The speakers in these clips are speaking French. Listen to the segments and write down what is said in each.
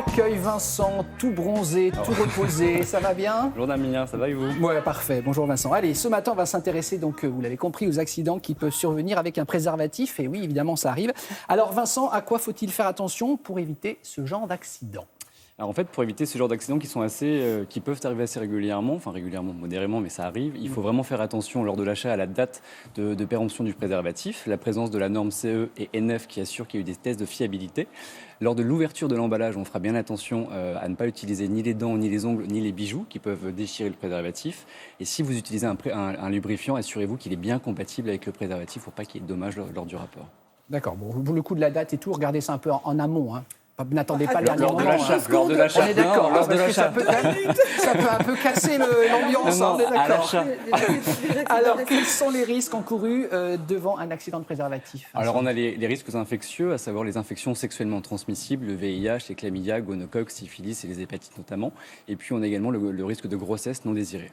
J'accueille Vincent, tout bronzé, tout reposé. Ça va bien? Bonjour Damien, ça va et vous? Ouais, parfait. Bonjour Vincent. Allez, ce matin, on va s'intéresser, donc, vous l'avez compris, aux accidents qui peuvent survenir avec un préservatif. Et oui, évidemment, ça arrive. Alors Vincent, à quoi faut-il faire attention pour éviter ce genre d'accident? Alors en fait, pour éviter ce genre d'accidents qui peuvent arriver assez régulièrement, enfin régulièrement, modérément, mais ça arrive, il faut vraiment faire attention lors de l'achat à la date de péremption du préservatif, la présence de la norme CE et NF qui assure qu'il y a eu des tests de fiabilité. Lors de l'ouverture de l'emballage, on fera bien attention à ne pas utiliser ni les dents, ni les ongles, ni les bijoux qui peuvent déchirer le préservatif. Et si vous utilisez un lubrifiant, assurez-vous qu'il est bien compatible avec le préservatif pour pas qu'il y ait de dommages lors du rapport. D'accord. Bon, pour le coup de la date et tout, regardez ça un peu en amont, hein. N'attendez pas le dernier Lors de moment. l'achat, lors de l'achat. On est d'accord, Non, lors de parce que ça peut un peu casser l'ambiance. Non, On est à d'accord. l'achat. Alors, quels sont les risques encourus devant un accident de préservatif? Alors, on a les risques infectieux, à savoir les infections sexuellement transmissibles, le VIH, les chlamydia, gonocoque, syphilis et les hépatites notamment. Et puis, on a également le risque de grossesse non désirée.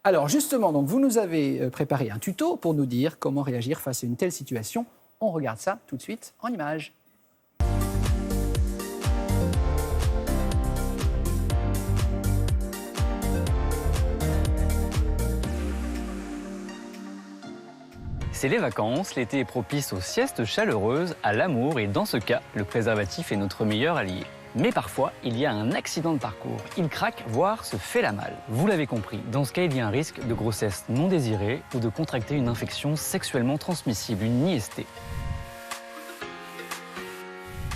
Alors, justement, donc, vous nous avez préparé un tuto pour nous dire comment réagir face à une telle situation. On regarde ça tout de suite en images. C'est les vacances, l'été est propice aux siestes chaleureuses, à l'amour et dans ce cas, le préservatif est notre meilleur allié. Mais parfois, il y a un accident de parcours. Il craque, voire se fait la malle. Vous l'avez compris, dans ce cas, il y a un risque de grossesse non désirée ou de contracter une infection sexuellement transmissible, une IST.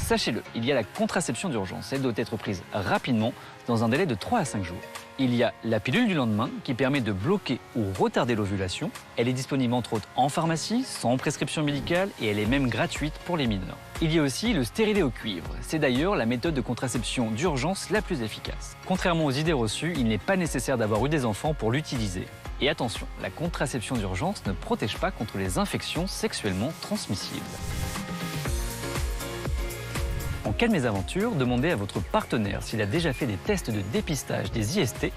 Sachez-le, il y a la contraception d'urgence. Elle doit être prise rapidement, dans un délai de 3 à 5 jours. Il y a la pilule du lendemain qui permet de bloquer ou retarder l'ovulation. Elle est disponible entre autres en pharmacie, sans prescription médicale et elle est même gratuite pour les mineurs. Il y a aussi le stérilet au cuivre. C'est d'ailleurs la méthode de contraception d'urgence la plus efficace. Contrairement aux idées reçues, il n'est pas nécessaire d'avoir eu des enfants pour l'utiliser. Et attention, la contraception d'urgence ne protège pas contre les infections sexuellement transmissibles. En cas de mésaventure, demandez à votre partenaire s'il a déjà fait des tests de dépistage des IST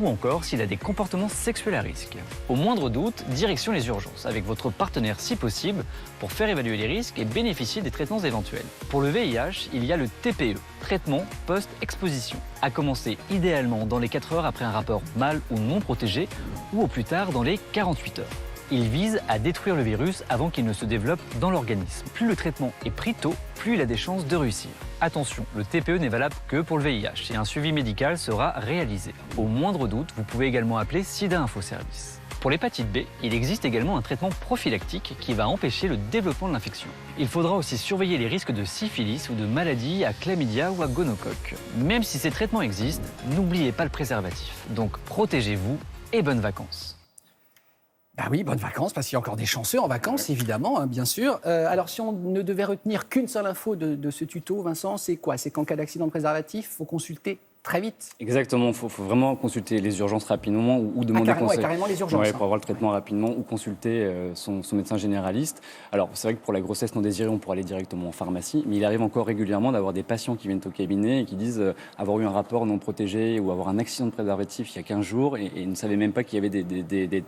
ou encore s'il a des comportements sexuels à risque. Au moindre doute, direction les urgences avec votre partenaire si possible pour faire évaluer les risques et bénéficier des traitements éventuels. Pour le VIH, il y a le TPE, traitement post-exposition, à commencer idéalement dans les 4 heures après un rapport mâle ou non protégé ou au plus tard dans les 48 heures. Il vise à détruire le virus avant qu'il ne se développe dans l'organisme. Plus le traitement est pris tôt, plus il a des chances de réussir. Attention, le TPE n'est valable que pour le VIH et un suivi médical sera réalisé. Au moindre doute, vous pouvez également appeler SIDA Info Service. Pour l'hépatite B, il existe également un traitement prophylactique qui va empêcher le développement de l'infection. Il faudra aussi surveiller les risques de syphilis ou de maladies à chlamydia ou à gonocoque. Même si ces traitements existent, n'oubliez pas le préservatif. Donc protégez-vous et bonnes vacances. Ah oui, bonnes vacances, parce qu'il y a encore des chanceux en vacances, évidemment, hein, bien sûr. Alors, si on ne devait retenir qu'une seule info de ce tuto, Vincent, c'est quoi? C'est qu'en cas d'accident de préservatif, il faut consulter très vite. Exactement, il faut vraiment consulter les urgences rapidement ou demander conseil. Carrément les urgences. Ouais, pour avoir le traitement rapidement ou consulter son médecin généraliste. Alors, c'est vrai que pour la grossesse non désirée, on pourrait aller directement en pharmacie, mais il arrive encore régulièrement d'avoir des patients qui viennent au cabinet et qui disent avoir eu un rapport non protégé ou avoir un accident de préservatif il y a 15 jours et ne savaient même pas qu'il y avait des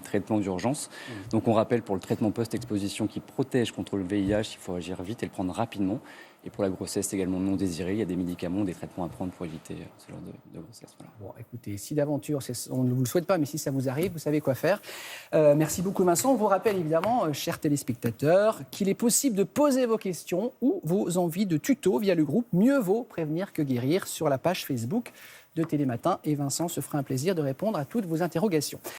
traitements d'urgence. Donc, on rappelle pour le traitement post-exposition qui protège contre le VIH, il faut agir vite et le prendre rapidement. Et pour la grossesse également non désirée, il y a des médicaments, des traitements à prendre pour éviter ce genre de grossesse. Voilà. Bon, écoutez, si d'aventure, on ne vous le souhaite pas, mais si ça vous arrive, vous savez quoi faire. Merci beaucoup Vincent. On vous rappelle évidemment, chers téléspectateurs, qu'il est possible de poser vos questions ou vos envies de tuto via le groupe Mieux vaut prévenir que guérir sur la page Facebook de Télématin. Et Vincent se fera un plaisir de répondre à toutes vos interrogations.